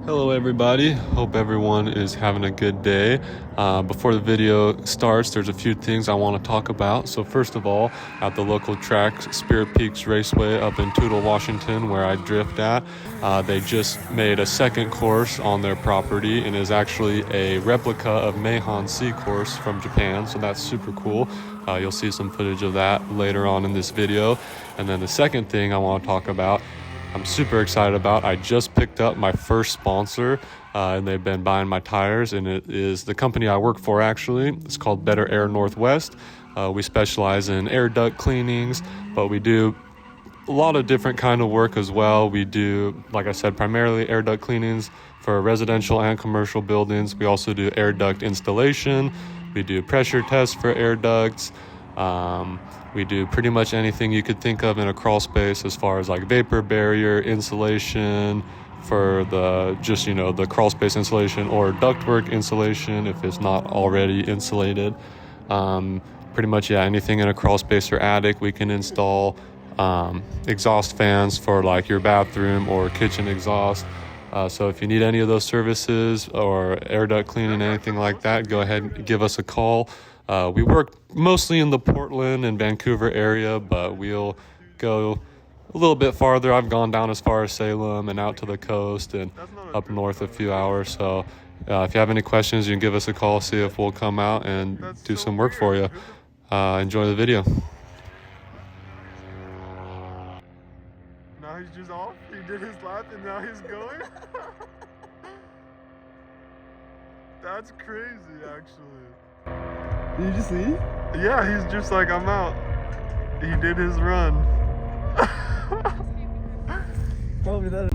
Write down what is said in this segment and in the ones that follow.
Hello everybody, hope everyone is having a good day. Before the video starts, there's a few things I want to talk about. So first of all, at the local track, Spirit Peaks Raceway up in Toutle, Washington, where I drift at, they just made a second course on their property and is actually a replica of Meihan Sea course from Japan, so that's super cool. You'll see some footage of that later on in this video. And then the second thing I want to talk about I'm super excited about. I just picked up my first sponsor, and they've been buying my tires, and it is the company I work for, actually. It's called Better Air Northwest. We specialize in air duct cleanings, but we do a lot of different kind of work as well. We do, like I said, primarily air duct cleanings for residential and commercial buildings. We also do air duct installation. We do pressure tests for air ducts. We do pretty much anything you could think of in a crawl space as far as like vapor barrier insulation for the crawl space insulation or ductwork insulation if it's not already insulated. Pretty much, anything in a crawl space or attic we can install. Exhaust fans for like your bathroom or kitchen exhaust. So if you need any of those services or air duct cleaning, anything like that, go ahead and give us a call. We work mostly in the Portland and Vancouver area, but we'll go a little bit farther. I've gone down as far as Salem and out to the coast and up north a few hours. So if you have any questions, you can give us a call, see if we'll come out and do some work for you. Enjoy the video. Now he's just off. He did his lap and now he's going. That's crazy, actually. Did you just leave? Yeah, he's just like, I'm out. He did his run. Probably that.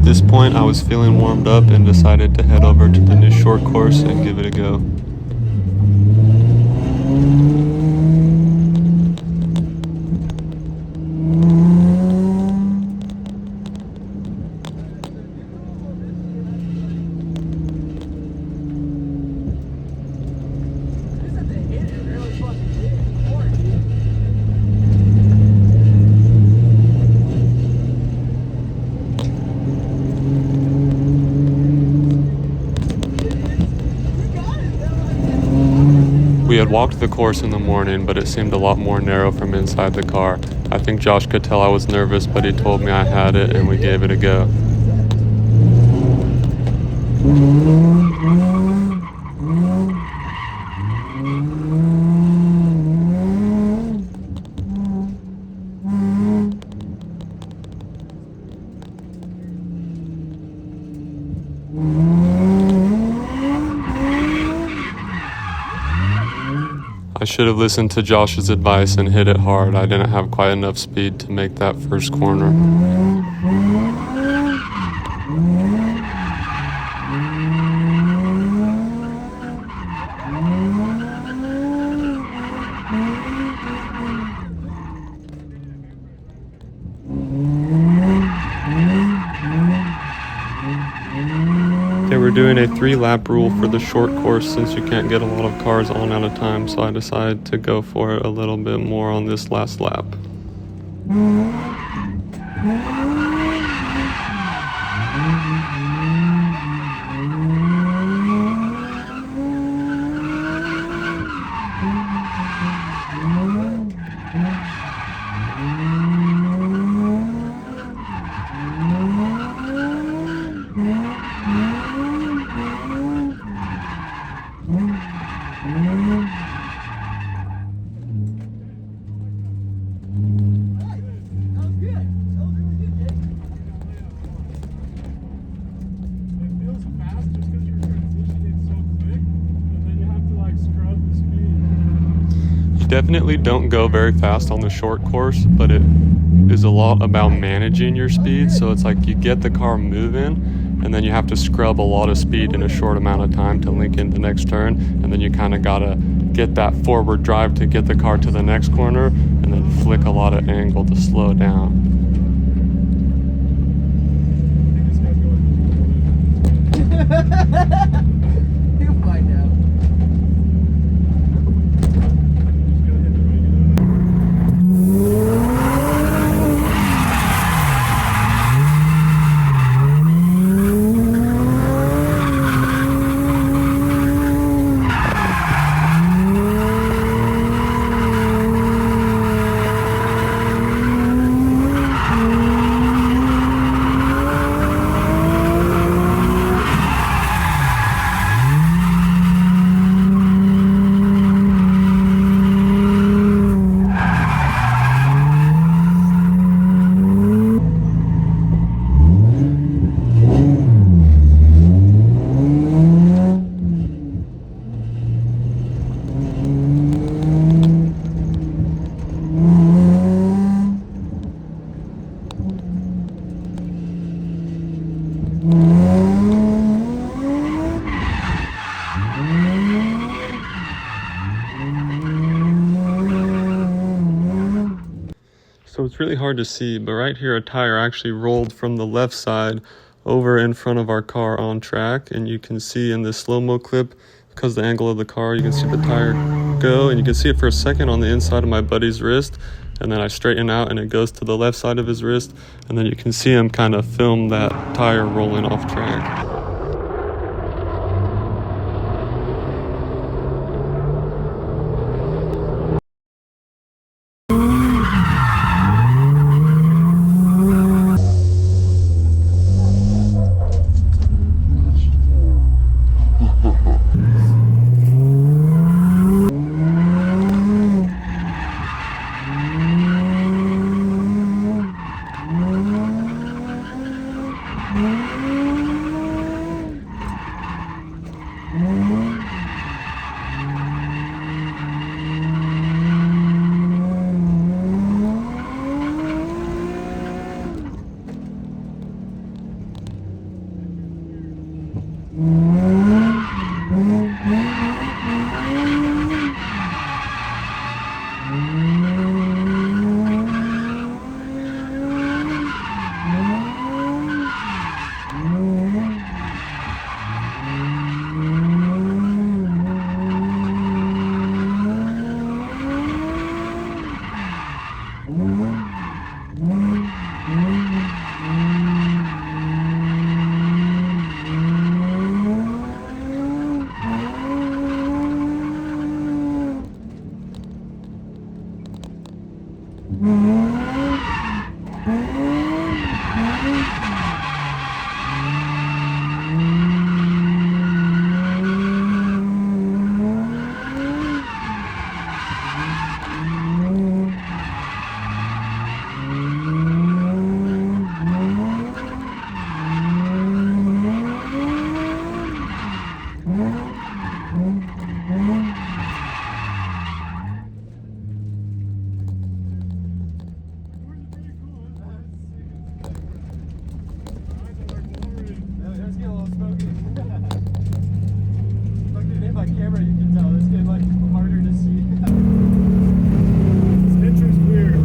this point, I was feeling warmed up and decided to head over to the new short course and give it a go. We had walked the course in the morning, but it seemed a lot more narrow from inside the car. I think Josh could tell I was nervous, but he told me I had it and we gave it a go. I should have listened to Josh's advice and hit it hard. I didn't have quite enough speed to make that first corner. They were doing a 3-lap rule for the short course since you can't get a lot of cars on at a time, so I decided to go for it a little bit more on this last lap. Definitely don't go very fast on the short course, but it is a lot about managing your speed. So it's like you get the car moving and then you have to scrub a lot of speed in a short amount of time to link in the next turn, and then you kind of gotta get that forward drive to get the car to the next corner and then flick a lot of angle to slow down. You'll find out. So it's really hard to see, but right here a tire actually rolled from the left side over in front of our car on track, and you can see in this slow-mo clip, because the angle of the car, you can see the tire go, and you can see it for a second on the inside of my buddy's wrist, and then I straighten out and it goes to the left side of his wrist, and then you can see him kind of film that tire rolling off track. Camera, you can tell it's getting like harder to see. This intro's weird.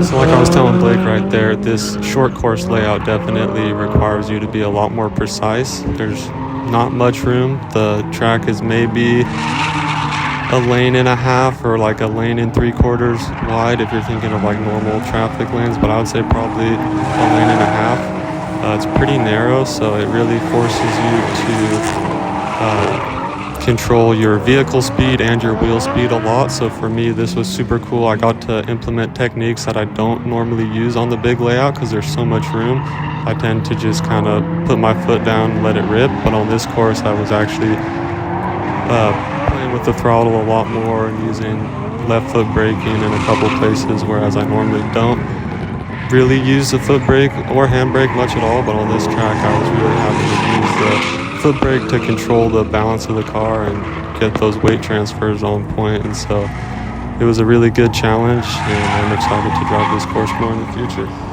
So like I was telling Blake right there, this short course layout definitely requires you to be a lot more precise. There's not much room. The track is maybe a lane and a half or like a lane and 3/4 wide if you're thinking of like normal traffic lanes, but I would say probably a lane and a half. It's pretty narrow, so it really forces you to control your vehicle speed and your wheel speed a lot. So for me, this was super cool. I got to implement techniques that I don't normally use on the big layout because there's so much room. I tend to just kind of put my foot down and let it rip, but on this course I was actually playing with the throttle a lot more and using left foot braking in a couple places, whereas I normally don't really use the foot brake or handbrake much at all. But on this track I was really happy to use the foot brake to control the balance of the car and get those weight transfers on point. And so it was a really good challenge, and I'm excited to drive this course more in the future.